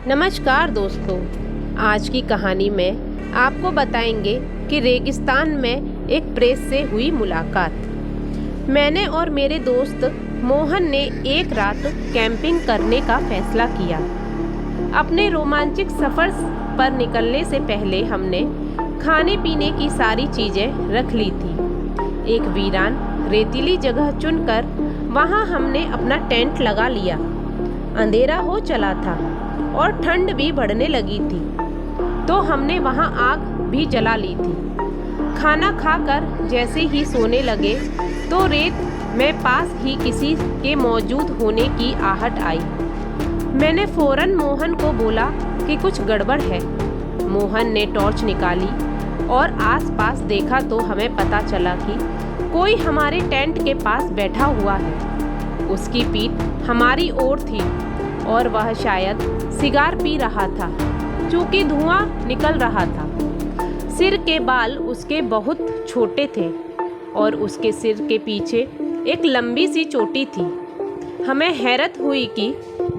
नमस्कार दोस्तों, आज की कहानी में आपको बताएंगे कि रेगिस्तान में एक प्रेत से हुई मुलाकात। मैंने और मेरे दोस्त मोहन ने एक रात कैंपिंग करने का फैसला किया। अपने रोमांचक सफ़र पर निकलने से पहले हमने खाने पीने की सारी चीज़ें रख ली थी। एक वीरान रेतीली जगह चुनकर वहाँ हमने अपना टेंट लगा लिया। अंधेरा हो चला था और ठंड भी बढ़ने लगी थी, तो हमने वहाँ आग भी जला ली थी। खाना खाकर जैसे ही सोने लगे तो रेत में पास ही किसी के मौजूद होने की आहट आई। मैंने फौरन मोहन को बोला कि कुछ गड़बड़ है। मोहन ने टॉर्च निकाली और आसपास देखा तो हमें पता चला कि कोई हमारे टेंट के पास बैठा हुआ है। उसकी पीठ हमारी ओर थी और वह शायद सिगार पी रहा था, क्योंकि धुआं निकल रहा था। सिर के बाल उसके बहुत छोटे थे और उसके सिर के पीछे एक लंबी सी चोटी थी। हमें हैरत हुई कि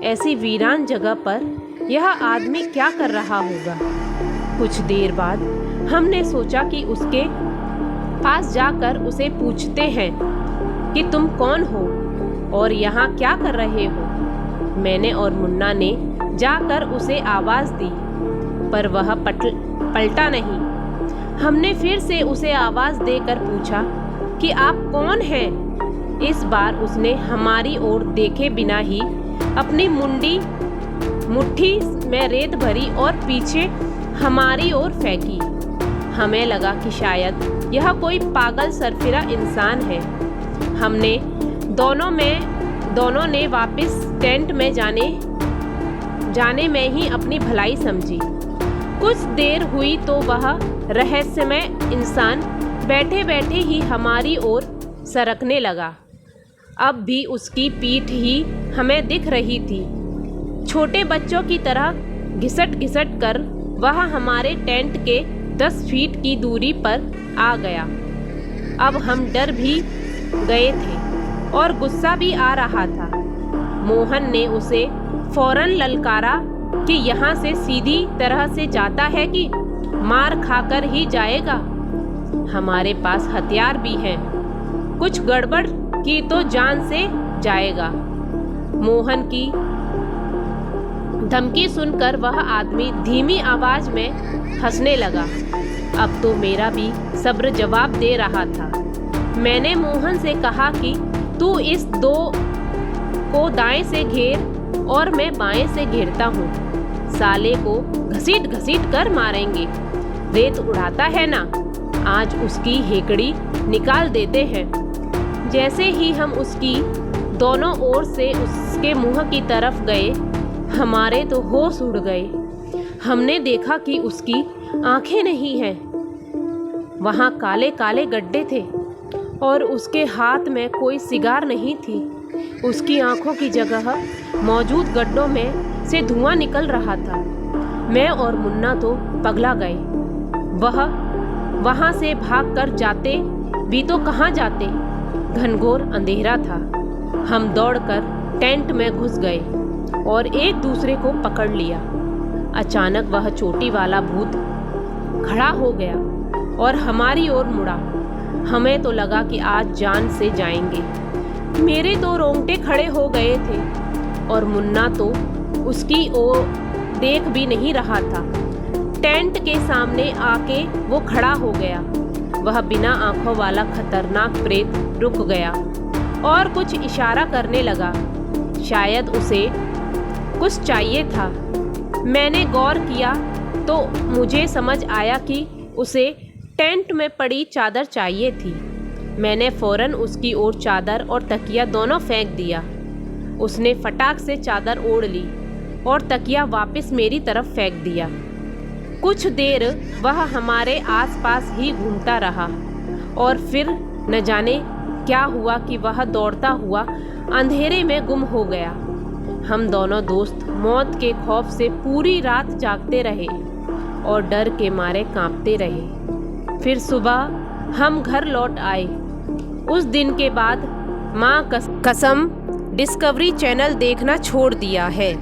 ऐसी वीरान जगह पर यह आदमी क्या कर रहा होगा। कुछ देर बाद हमने सोचा कि उसके पास जाकर उसे पूछते हैं कि तुम कौन हो और यहाँ क्या कर रहे हो। मैंने और मुन्ना ने जाकर उसे आवाज़ दी, पर वह पलटा नहीं। हमने फिर से उसे आवाज़ देकर पूछा कि आप कौन हैं। इस बार उसने हमारी ओर देखे बिना ही अपनी मुट्ठी में रेत भरी और पीछे हमारी ओर फेंकी। हमें लगा कि शायद यह कोई पागल सरफिरा इंसान है। हमने दोनों ने वापस टेंट में जाने में ही अपनी भलाई समझी। कुछ देर हुई तो वह रहस्यमय इंसान बैठे बैठे ही हमारी ओर सरकने लगा। अब भी उसकी पीठ ही हमें दिख रही थी। छोटे बच्चों की तरह घिसट कर वह हमारे टेंट के 10 फीट की दूरी पर आ गया। अब हम डर भी गए थे और गुस्सा भी आ रहा था। मोहन ने उसे फौरन ललकारा कि यहाँ से सीधी तरह से जाता है कि मार खाकर ही जाएगा। हमारे पास हथियार भी हैं, कुछ गड़बड़ की तो जान से जाएगा। मोहन की धमकी सुनकर वह आदमी धीमी आवाज में हंसने लगा। अब तो मेरा भी सब्र जवाब दे रहा था। मैंने मोहन से कहा कि तू इस दो को दाएं से घेर और मैं बाएं से घेरता हूँ। साले को घसीट कर मारेंगे। रेत उड़ाता है ना, आज उसकी हेकड़ी निकाल देते हैं। जैसे ही हम उसकी दोनों ओर से उसके मुंह की तरफ गए, हमारे तो होश उड़ गए। हमने देखा कि उसकी आंखें नहीं हैं, वहाँ काले काले गड्ढे थे और उसके हाथ में कोई सिगार नहीं थी। उसकी आंखों की जगह मौजूद गड्ढों में से धुआं निकल रहा था। मैं और मुन्ना तो पगला गए। वह वहाँ से भागकर जाते भी तो कहाँ जाते, घनघोर अंधेरा था। हम दौड़कर टेंट में घुस गए और एक दूसरे को पकड़ लिया। अचानक वह चोटी वाला भूत खड़ा हो गया और हमारी ओर मुड़ा। हमें तो लगा कि आज जान से जाएंगे। मेरे तो रोंगटे खड़े हो गए थे और मुन्ना तो उसकी ओर देख भी नहीं रहा था। टेंट के सामने आके वो खड़ा हो गया। वह बिना आंखों वाला खतरनाक प्रेत रुक गया और कुछ इशारा करने लगा। शायद उसे कुछ चाहिए था। मैंने गौर किया तो मुझे समझ आया कि उसे टेंट में पड़ी चादर चाहिए थी। मैंने फौरन उसकी ओर चादर और तकिया दोनों फेंक दिया। उसने फटाक से चादर ओढ़ ली और तकिया वापस मेरी तरफ फेंक दिया। कुछ देर वह हमारे आसपास ही घूमता रहा और फिर न जाने क्या हुआ कि वह दौड़ता हुआ अंधेरे में गुम हो गया। हम दोनों दोस्त मौत के खौफ से पूरी रात जागते रहे और डर के मारे कांपते रहे। फिर सुबह हम घर लौट आए। उस दिन के बाद माँ कसम डिस्कवरी चैनल देखना छोड़ दिया है।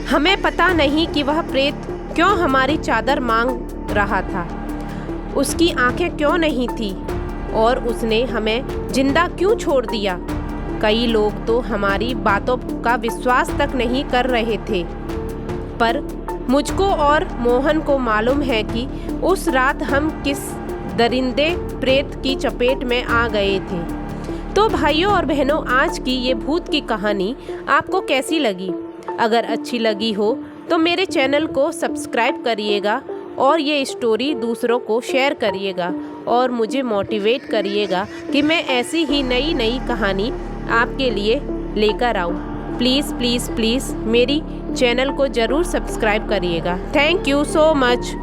हमें पता नहीं कि वह प्रेत क्यों हमारी चादर मांग रहा था, उसकी आंखें क्यों नहीं थी और उसने हमें जिंदा क्यों छोड़ दिया। कई लोग तो हमारी बातों का विश्वास तक नहीं कर रहे थे, पर मुझको और मोहन को मालूम है कि उस रात हम किस दरिंदे प्रेत की चपेट में आ गए थे। तो भाइयों और बहनों, आज की ये भूत की कहानी आपको कैसी लगी? अगर अच्छी लगी हो तो मेरे चैनल को सब्सक्राइब करिएगा और ये स्टोरी दूसरों को शेयर करिएगा और मुझे मोटिवेट करिएगा कि मैं ऐसी ही नई नई कहानी आपके लिए लेकर आऊँ। प्लीज़ प्लीज़ प्लीज़ मेरी चैनल को ज़रूर सब्सक्राइब करिएगा। Thank you so much.